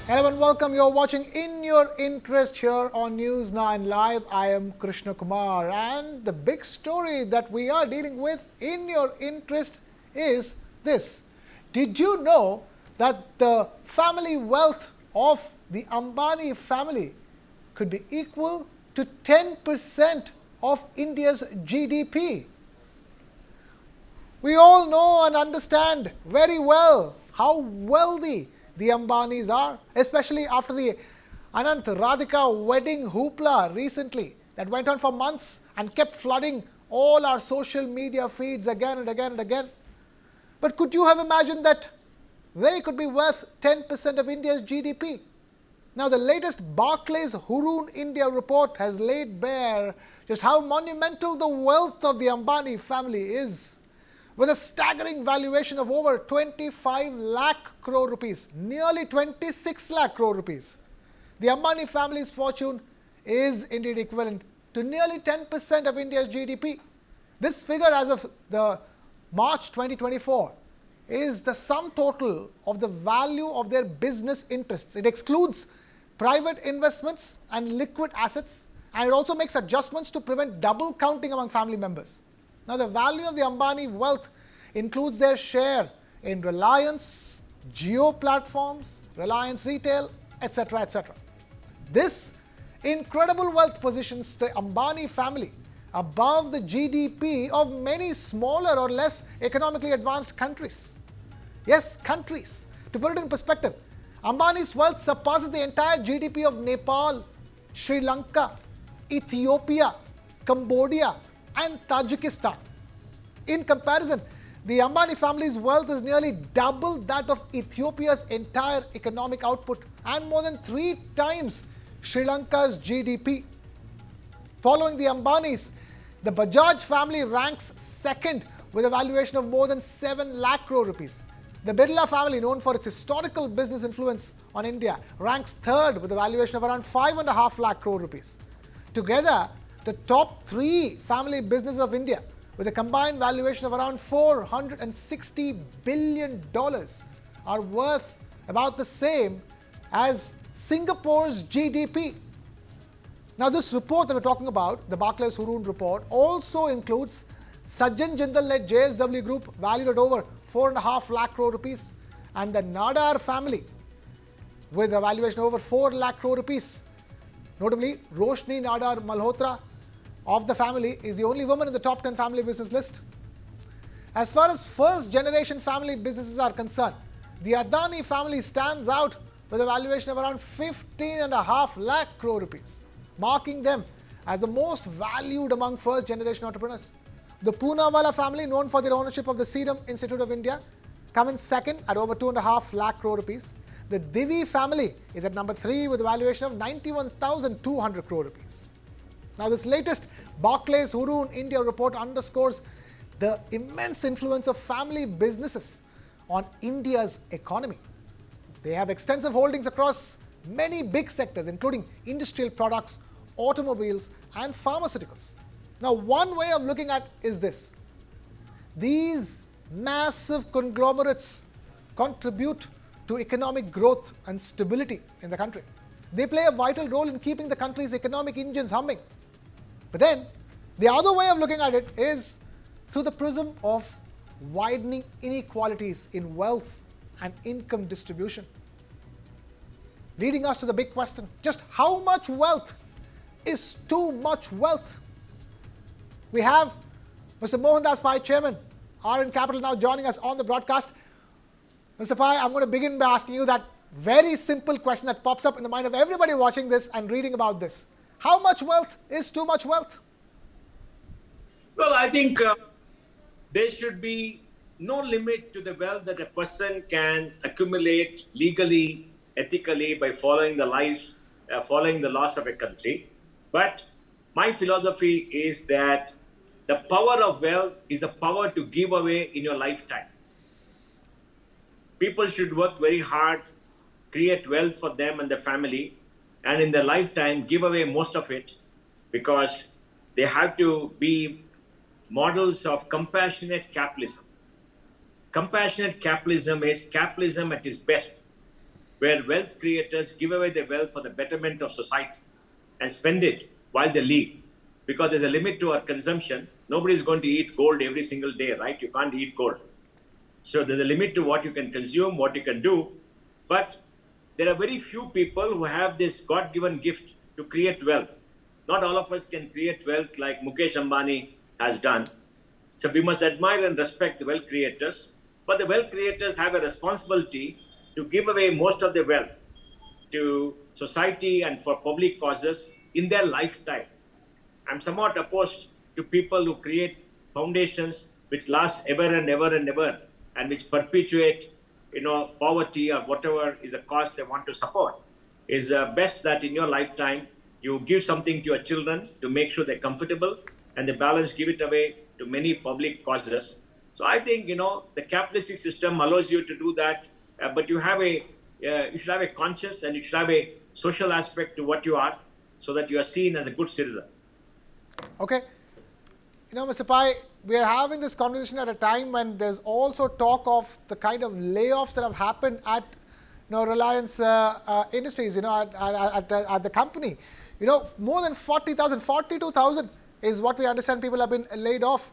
Hello and welcome. You're watching In Your Interest here on News 9 Live. I am Krishna Kumar, and the big story that we are dealing with in your interest is this. Did you know that the family wealth of the Ambani family could be equal to 10% of India's GDP? We all know and understand very well how wealthy the Ambanis are, especially after the Anant Radhika wedding hoopla recently that went on for months and kept flooding all our social media feeds again and again and again. But could you have imagined that they could be worth 10% of India's GDP? Now, the latest Barclays Hurun India report has laid bare just how monumental the wealth of the Ambani family is. With a staggering valuation of over 25 lakh crore rupees, nearly 26 lakh crore rupees, the Ambani family's fortune is indeed equivalent to nearly 10% of India's GDP. This figure as of the March 2024 is the sum total of the value of their business interests. It excludes private investments and liquid assets, and it also makes adjustments to prevent double counting among family members. Now, the value of the Ambani wealth includes their share in Reliance, Jio Platforms, Reliance Retail, etc., etc. This incredible wealth positions the Ambani family above the GDP of many smaller or less economically advanced countries. Yes, countries. To put it in perspective, Ambani's wealth surpasses the entire GDP of Nepal, Sri Lanka, Ethiopia, Cambodia, and Tajikistan. In comparison, the Ambani family's wealth is nearly double that of Ethiopia's entire economic output and more than 3 times Sri Lanka's GDP. Following the Ambanis, the Bajaj family ranks second with a valuation of more than 7 lakh crore rupees. The Birla family, known for its historical business influence on India, ranks third with a valuation of around 5.5 lakh crore rupees. Together, the top 3 family businesses of India, with a combined valuation of around $460 billion, are worth about the same as Singapore's GDP. Now, this report that we're talking about, the Barclays Hurun report, also includes Sajjan Jindal-led JSW Group, valued at over 4.5 lakh crore rupees, and the Nadar family, with a valuation of over 4 lakh crore rupees. Notably, Roshni Nadar Malhotra of the family is the only woman in the top 10 family business list. As far as first generation family businesses are concerned, the Adani family stands out with a valuation of around 15.5 lakh crore rupees, marking them as the most valued among first generation entrepreneurs. The Poonawalla family, known for their ownership of the Serum Institute of India, come in second at over 2.5 lakh crore rupees. The Divi family is at number 3 with a valuation of 91,200 crore rupees. Now, this latest Barclays Hurun India report underscores the immense influence of family businesses on India's economy. They have extensive holdings across many big sectors, including industrial products, automobiles, and pharmaceuticals. Now, one way of looking at is this. These massive conglomerates contribute to economic growth and stability in the country. They play a vital role in keeping the country's economic engines humming. But then, the other way of looking at it is through the prism of widening inequalities in wealth and income distribution. Leading us to the big question, just how much wealth is too much wealth? We have Mr. Mohandas Pai, Chairman, RN Capital, now joining us on the broadcast. Mr. Pai, I'm going to begin by asking you that very simple question that pops up in the mind of everybody watching this and reading about this. How much wealth is too much wealth? Well, I think there should be no limit to the wealth that a person can accumulate legally, ethically by following the laws of a country. But my philosophy is that the power of wealth is the power to give away in your lifetime. People should work very hard, create wealth for them and their family, and in their lifetime give away most of it, because they have to be models of compassionate capitalism. Compassionate capitalism is capitalism at its best. where wealth creators give away their wealth for the betterment of society and spend it while they leave. Because there's a limit to our consumption. Nobody's going to eat gold every single day, right? You can't eat gold. So there's a limit to what you can consume, what you can do. But there are very few people who have this God-given gift to create wealth. Not all of us can create wealth like Mukesh Ambani has done. So we must admire and respect the wealth creators. But the wealth creators have a responsibility to give away most of their wealth to society and for public causes in their lifetime. I'm somewhat opposed to people who create foundations which last ever and ever and ever and which perpetuate, poverty or whatever is the cause they want to support. It's best that in your lifetime you give something to your children to make sure they're comfortable, and the balance give it away to many public causes. So I think the capitalistic system allows you to do that, but you should have a conscience and you should have a social aspect to what you are, so that you are seen as a good citizen. Okay. Mr. Pai, we are having this conversation at a time when there's also talk of the kind of layoffs that have happened at Reliance Industries, at the company. More than 40,000, 42,000 is what we understand people have been laid off.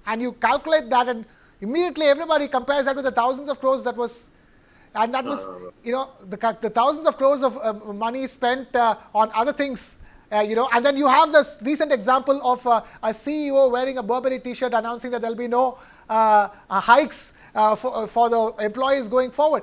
And you calculate that and immediately everybody compares that with the thousands of crores that was, and that was, the thousands of crores of money spent on other things. And then you have this recent example of a CEO wearing a Burberry t-shirt announcing that there'll be no hikes for the employees going forward.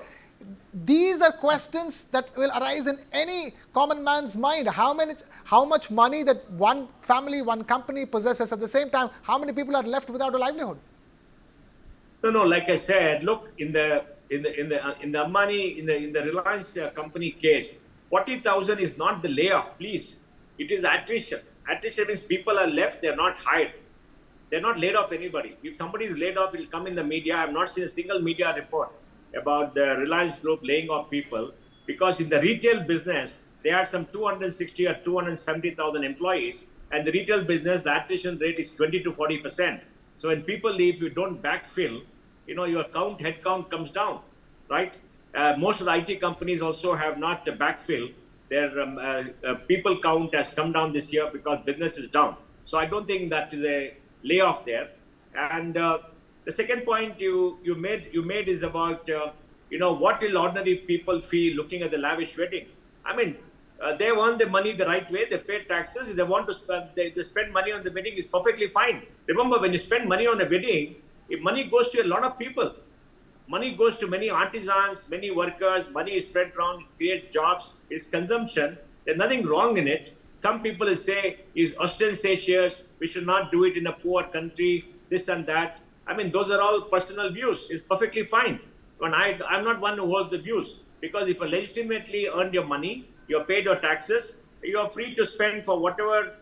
These are questions that will arise in any common man's mind. How much money that one family, one company possesses, at the same time, how many people are left without a livelihood? No. Like I said, look, in the Ambani, in the Reliance company case, 40,000 is not the layoff, please. It is attrition. Attrition means people are left, they're not hired. They're not laid off anybody. If somebody is laid off, it will come in the media. I have not seen a single media report about the Reliance Group laying off people, because in the retail business, they had some 260 or 270,000 employees, and the retail business, the attrition rate is 20 to 40%. So when people leave, you don't backfill, your head count comes down, right? Most of the IT companies also have not backfill. Their people count has come down this year because business is down. So I don't think that is a layoff there. And the second point you made is about what will ordinary people feel looking at the lavish wedding. I mean, they earn the money the right way. They pay taxes. If they want to spend, they spend money on the wedding is perfectly fine. Remember, when you spend money on a wedding, if money goes to a lot of people. Money goes to many artisans, many workers. Money is spread around, create jobs. It's consumption. There's nothing wrong in it. Some people will say is ostentatious. We should not do it in a poor country. This and that. I mean, those are all personal views. It's perfectly fine. When I'm not one who holds the views, because if you legitimately earned your money, you have paid your taxes, you are free to spend for whatever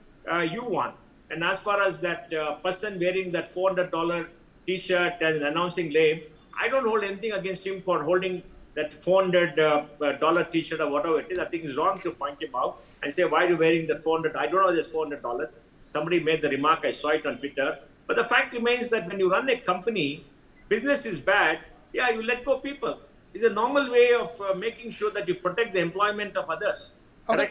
you want. And as far as that person wearing that $400 T-shirt and announcing lame, I don't hold anything against him for holding that $400 T-shirt or whatever it is. I think it's wrong to point him out and say, why are you wearing the $400? I don't know this $400. Somebody made the remark. I saw it on Twitter. But the fact remains that when you run a company, business is bad. Yeah, you let go people. It's a normal way of making sure that you protect the employment of others. Okay.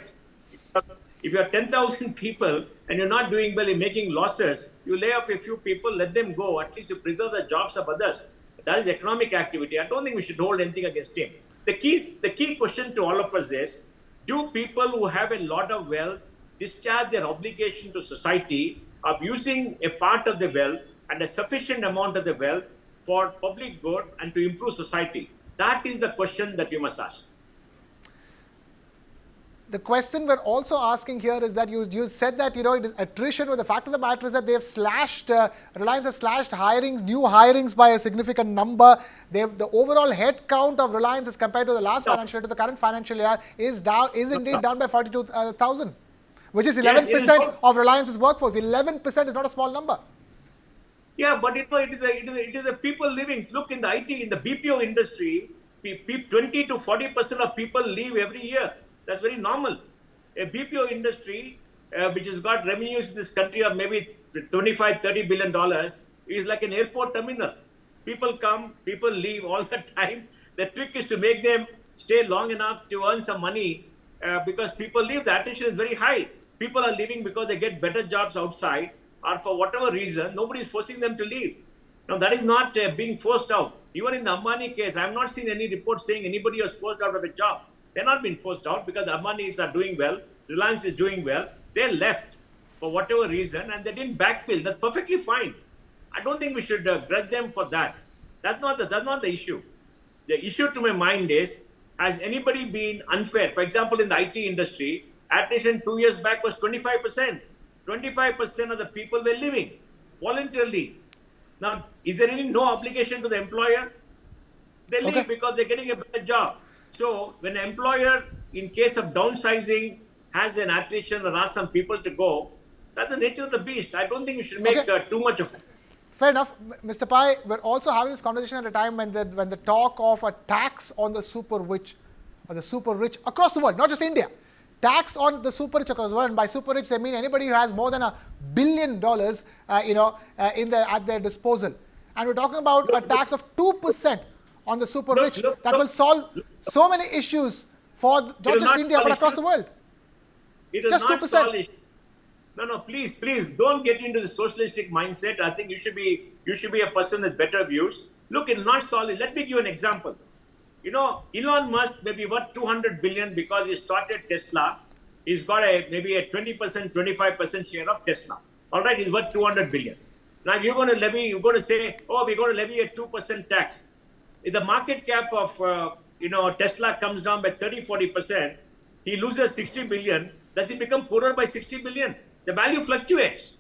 Correct? If you have 10,000 people and you're not doing well, you're making losses, you lay off a few people, let them go. At least you preserve the jobs of others. That is economic activity. I don't think we should hold anything against him. The key question to all of us is, do people who have a lot of wealth discharge their obligation to society of using a part of the wealth and a sufficient amount of the wealth for public good and to improve society? That is the question that you must ask. The question we're also asking here is that you said that it is attrition, but the fact of the matter is that they've slashed, Reliance has slashed hirings, new hirings by a significant number. The overall head count of Reliance as compared to the last financial year to the current financial year is indeed down by 42,000, which is 11% of Reliance's workforce. 11% is not a small number. Yeah, but it is a people living. Look, in the IT, in the BPO industry, 20 to 40% of people leave every year. That's very normal. A BPO industry, which has got revenues in this country of maybe $25-30 billion, is like an airport terminal. People come, people leave all the time. The trick is to make them stay long enough to earn some money because people leave. The attrition is very high. People are leaving because they get better jobs outside or for whatever reason. Nobody is forcing them to leave. Now, that is not being forced out. Even in the Ambani case, I have not seen any report saying anybody was forced out of a job. They're not being forced out because the Ambanis are doing well. Reliance is doing well. They left for whatever reason and they didn't backfill. That's perfectly fine. I don't think we should grudge them for that. That's not the issue. The issue to my mind is, has anybody been unfair? For example, in the IT industry, attrition 2 years back was 25%. 25% of the people were leaving voluntarily. Now, is there any no obligation to the employer? They leave because they're getting a better job. So, when an employer, in case of downsizing, has an attrition or asks some people to go, that's the nature of the beast. I don't think we should make too much of it. Fair enough. Mr. Pai, we're also having this conversation at a time when the talk of a tax on the super rich or the super rich across the world, not just India, tax on the super rich across the world. And by super rich, they mean anybody who has more than $1 billion, at their disposal. And we're talking about a tax of 2% on the super rich that will solve so many issues for not just India but across the world. It just 2%. No, please, don't get into the socialistic mindset. I think you should be a person with better views. Look, it's not solid. Let me give you an example. Elon Musk may be worth 200 billion because he started Tesla. He's got maybe a 20%, 25% share of Tesla. All right, he's worth 200 billion. Now you're going to say, oh, we're going to levy a 2% tax. If the market cap of Tesla comes down by 30-40%, he loses 60 billion. Does he become poorer by 60 billion? The value fluctuates.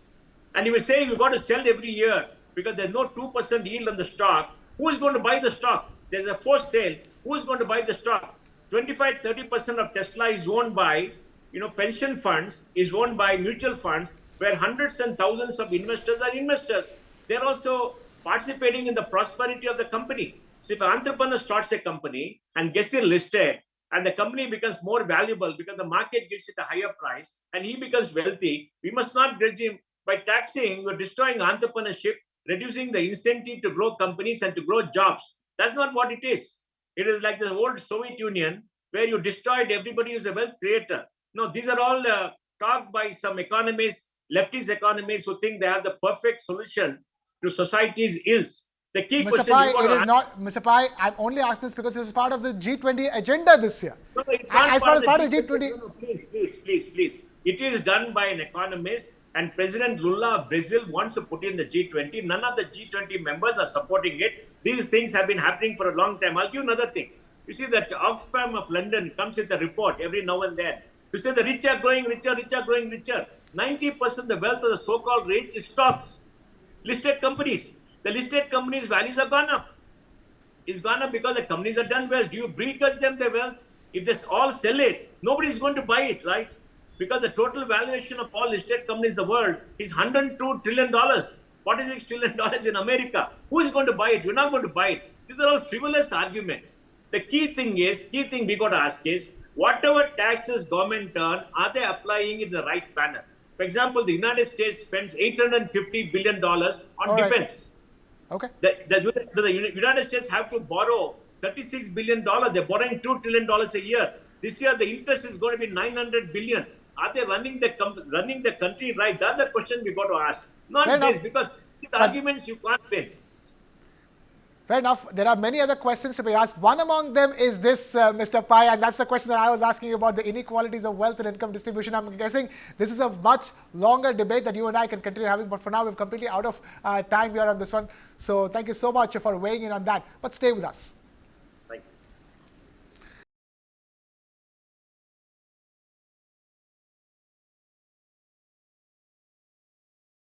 And you will say you've got to sell every year because there's no 2% yield on the stock. Who is going to buy the stock? There's a forced sale. Who is going to buy the stock? 25-30% of Tesla is owned by pension funds, is owned by mutual funds, where hundreds and thousands of investors are investors. They're also participating in the prosperity of the company. So if an entrepreneur starts a company and gets it listed, and the company becomes more valuable because the market gives it a higher price and he becomes wealthy, we must not grudge him. By taxing, we're destroying entrepreneurship, reducing the incentive to grow companies and to grow jobs. That's not what it is. It is like the old Soviet Union where you destroyed everybody who's a wealth creator. No, these are all talked by some economists, leftist economists who think they have the perfect solution to society's ills. The key Mr. Pai, it is not, Mr. Pai, I'm only asking this because it was part of the G20 agenda this year. No, it's not part of the G20. No, please. It is done by an economist, and President Lula of Brazil wants to put in the G20. None of the G20 members are supporting it. These things have been happening for a long time. I'll give you another thing. You see that Oxfam of London comes with a report every now and then. You say the rich are growing richer, rich are growing richer. 90% of the wealth of the so-called rich is stocks, listed companies. The listed companies' values have gone up. It's gone up because the companies have done well. Do you begrudge them their wealth? If they all sell it, nobody is going to buy it, right? Because the total valuation of all listed companies in the world is $102 trillion, $46 trillion in America. Who is going to buy it? You're not going to buy it. These are all frivolous arguments. The key thing we got to ask is, whatever taxes government earn, are they applying it in the right manner? For example, the United States spends $850 billion on defense. Okay. The United States have to borrow $36 billion. They're borrowing $2 trillion a year. This year, the interest is going to be $900 billion. Are they running the country right? That's the question we got to ask. Not this, because these arguments you can't win. Fair enough. There are many other questions to be asked. One among them is this, Mr. Pai, and that's the question that I was asking about the inequalities of wealth and income distribution. I'm guessing this is a much longer debate that you and I can continue having, but for now we're completely out of time here on this one. So thank you so much for weighing in on that. But stay with us.